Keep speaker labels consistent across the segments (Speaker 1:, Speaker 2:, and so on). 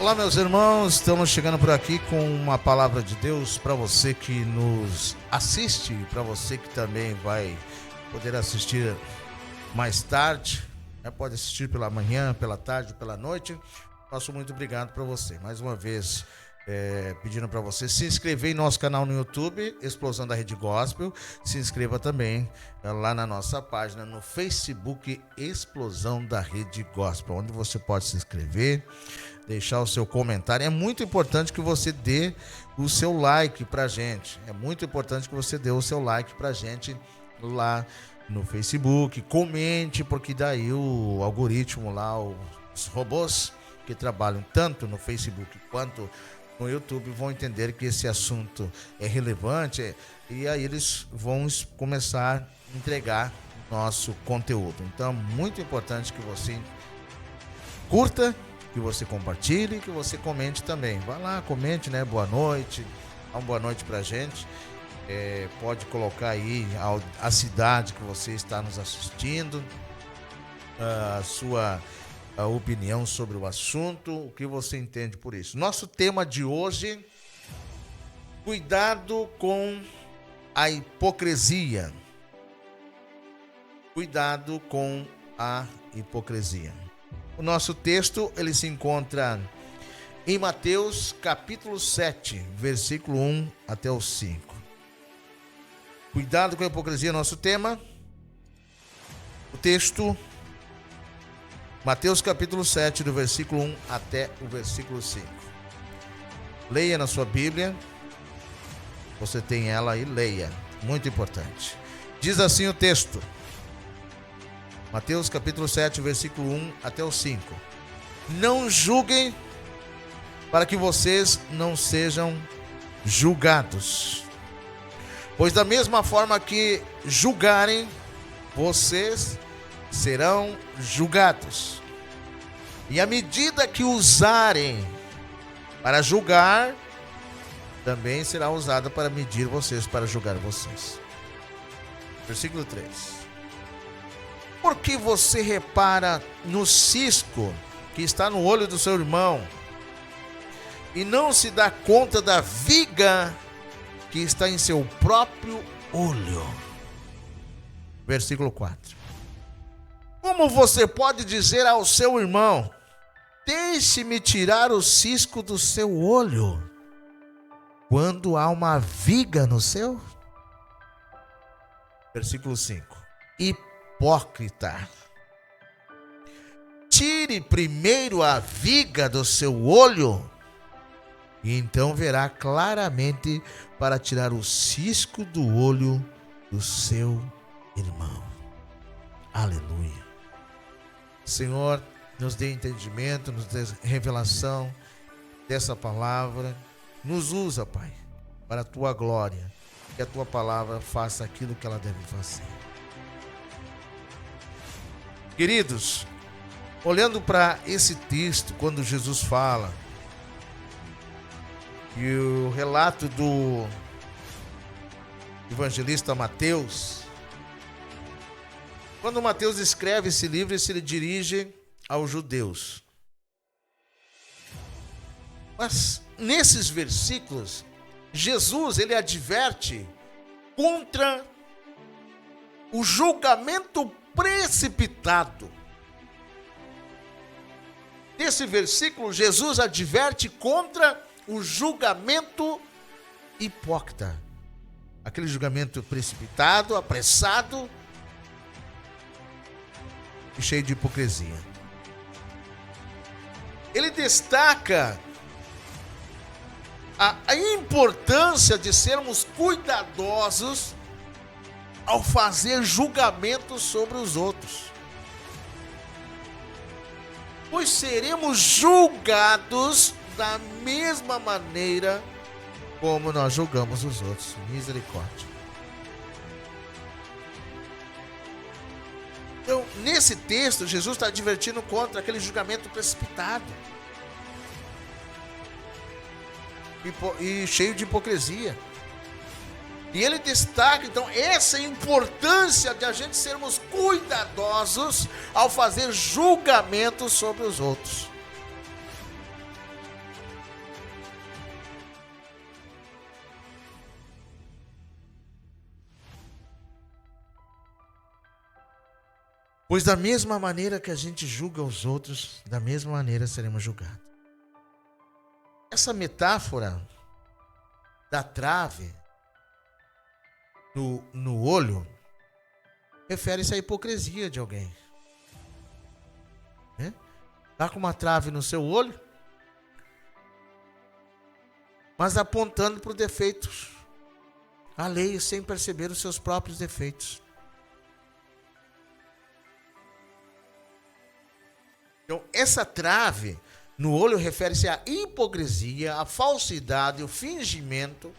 Speaker 1: Olá, meus irmãos, estamos chegando por aqui com uma palavra de Deus para você que nos assiste, para você que também vai poder assistir mais tarde, né? Pode assistir pela manhã, pela tarde, pela noite. Nosso muito obrigado para você. Mais uma vez, pedindo para você se inscrever em nosso canal no YouTube, Explosão da Rede Gospel. Se inscreva também lá na nossa página no Facebook, Explosão da Rede Gospel, onde você pode se inscrever, deixar o seu comentário. É muito importante que você dê o seu like pra gente. É muito importante que você dê o seu like pra gente lá no Facebook. Comente, porque daí o algoritmo lá, os robôs que trabalham tanto no Facebook quanto no YouTube vão entender que esse assunto é relevante e aí eles vão começar a entregar nosso conteúdo. Então, muito importante que você curta, que você compartilhe, que você comente também. Vai lá, comente, né? Boa noite. Dá uma boa noite pra gente. Pode colocar aí a cidade que você está nos assistindo, a sua opinião sobre o assunto, o que você entende por isso. Nosso tema de hoje: cuidado com a hipocrisia. Cuidado com a hipocrisia. O nosso texto, ele se encontra em Mateus capítulo 7, versículo 1 até o 5. Cuidado com a hipocrisia, nosso tema. O texto, Mateus capítulo 7, do versículo 1 até o versículo 5. Leia na sua Bíblia. Você tem ela aí, leia. Muito importante. Diz assim o texto. Mateus capítulo 7, versículo 1 até o 5. Não julguem para que vocês não sejam julgados. Pois da mesma forma que julgarem, vocês serão julgados. E a medida que usarem para julgar, também será usada para medir vocês, para julgar vocês. Versículo 3. Por que você repara no cisco que está no olho do seu irmão e não se dá conta da viga que está em seu próprio olho? Versículo 4. Como você pode dizer ao seu irmão: deixe-me tirar o cisco do seu olho, quando há uma viga no seu? Versículo 5. Hipócrita, tire primeiro a viga do seu olho, e então verá claramente para tirar o cisco do olho do seu irmão. Aleluia. Senhor, nos dê entendimento, nos dê revelação dessa palavra. Nos usa, Pai, para a tua glória, que a tua palavra faça aquilo que ela deve fazer. Queridos, olhando para esse texto, quando Jesus fala, e o relato do evangelista Mateus, quando Mateus escreve esse livro, ele se dirige aos judeus. Mas nesses versículos, Jesus, ele adverte contra o julgamento precipitado. Nesse versículo, Jesus adverte contra o julgamento hipócrita. Aquele julgamento precipitado, apressado e cheio de hipocrisia. Ele destaca a importância de sermos cuidadosos ao fazer julgamentos sobre os outros, pois seremos julgados da mesma maneira como nós julgamos os outros. Misericórdia. Então, nesse texto, Jesus está advertindo contra aquele julgamento precipitado e cheio de hipocrisia. E ele destaca, então, essa importância de a gente sermos cuidadosos ao fazer julgamentos sobre os outros. Pois da mesma maneira que a gente julga os outros, da mesma maneira seremos julgados. Essa metáfora da trave no olho refere-se à hipocrisia de alguém. Está com uma trave no seu olho, mas apontando para os defeitos alheios sem perceber os seus próprios defeitos. Então, essa trave no olho refere-se à hipocrisia, à falsidade, o fingimento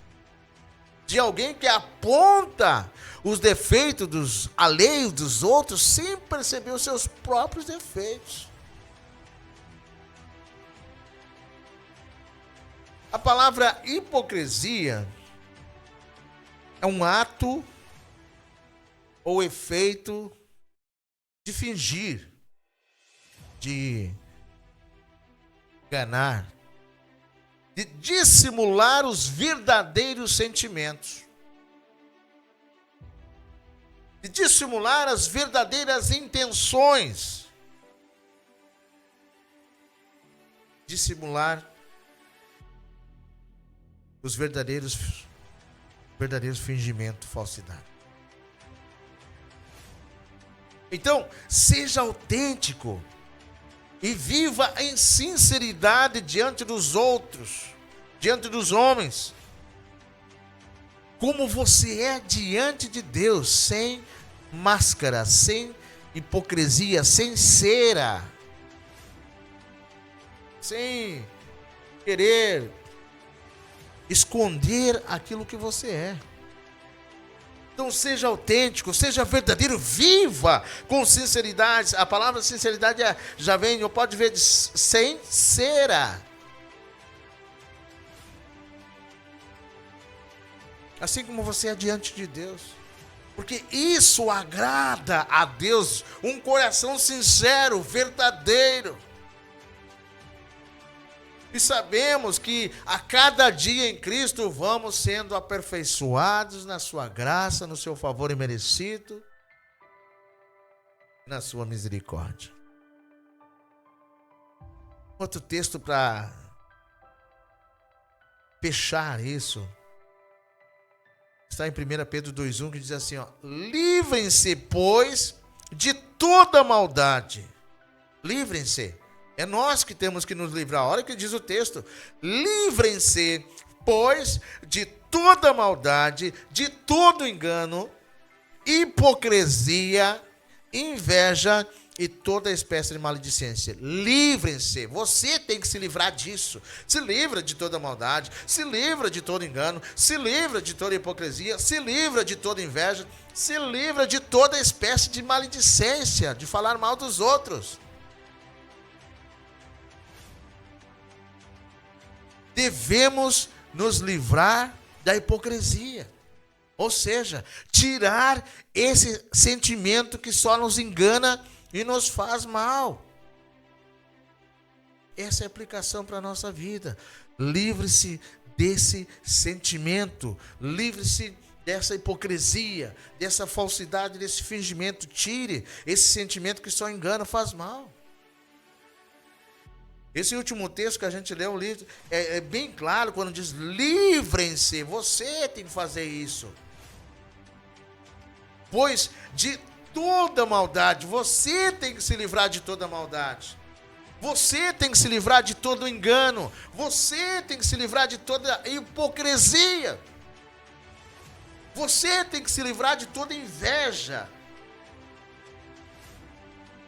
Speaker 1: de alguém que aponta os defeitos dos alheios dos outros sem perceber os seus próprios defeitos. A palavra hipocrisia é um ato ou efeito de fingir, de enganar, de dissimular os verdadeiros sentimentos, de dissimular as verdadeiras intenções, dissimular os verdadeiros fingimentos, falsidade. Então, seja autêntico e viva em sinceridade diante dos outros, diante dos homens, como você é diante de Deus, sem máscara, sem hipocrisia, sem cera, sem querer esconder aquilo que você é. Então seja autêntico, seja verdadeiro, viva com sinceridade. A palavra sinceridade já vem, ou pode ver, de sem cera. Assim como você é diante de Deus. Porque isso agrada a Deus, um coração sincero, verdadeiro. E sabemos que a cada dia em Cristo vamos sendo aperfeiçoados na sua graça, no seu favor imerecido, na sua misericórdia. Outro texto para fechar isso está em 1 Pedro 2,1, que diz assim, livrem-se, pois, de toda maldade. Livrem-se. É nós que temos que nos livrar. Olha o que diz o texto. Livrem-se, pois, de toda maldade, de todo engano, hipocrisia, inveja e toda espécie de maledicência. Livrem-se. Você tem que se livrar disso. Se livra de toda maldade, se livra de todo engano, se livra de toda hipocrisia, se livra de toda inveja, se livra de toda espécie de maledicência, de falar mal dos outros. Devemos nos livrar da hipocrisia. Ou seja, tirar esse sentimento que só nos engana e nos faz mal. Essa é a aplicação para a nossa vida. Livre-se desse sentimento. Livre-se dessa hipocrisia, dessa falsidade, desse fingimento. Tire esse sentimento que só engana, faz mal. Esse último texto que a gente leu é bem claro quando diz livrem-se. Você tem que fazer isso. Pois de toda maldade, você tem que se livrar de toda maldade. Você tem que se livrar de todo engano. Você tem que se livrar de toda hipocrisia. Você tem que se livrar de toda inveja.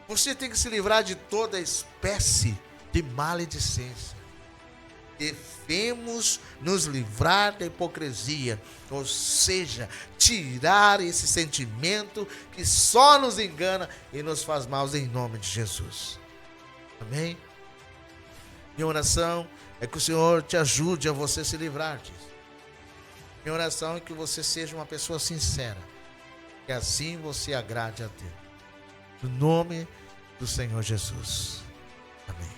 Speaker 1: Você tem que se livrar de toda espécie de maledicência. Devemos nos livrar da hipocrisia, ou seja, tirar esse sentimento que só nos engana e nos faz mal, em nome de Jesus. Amém? Minha oração é que o Senhor te ajude a você se livrar disso. Minha oração é que você seja uma pessoa sincera, que assim você agrade a Deus. No nome do Senhor Jesus. Amém.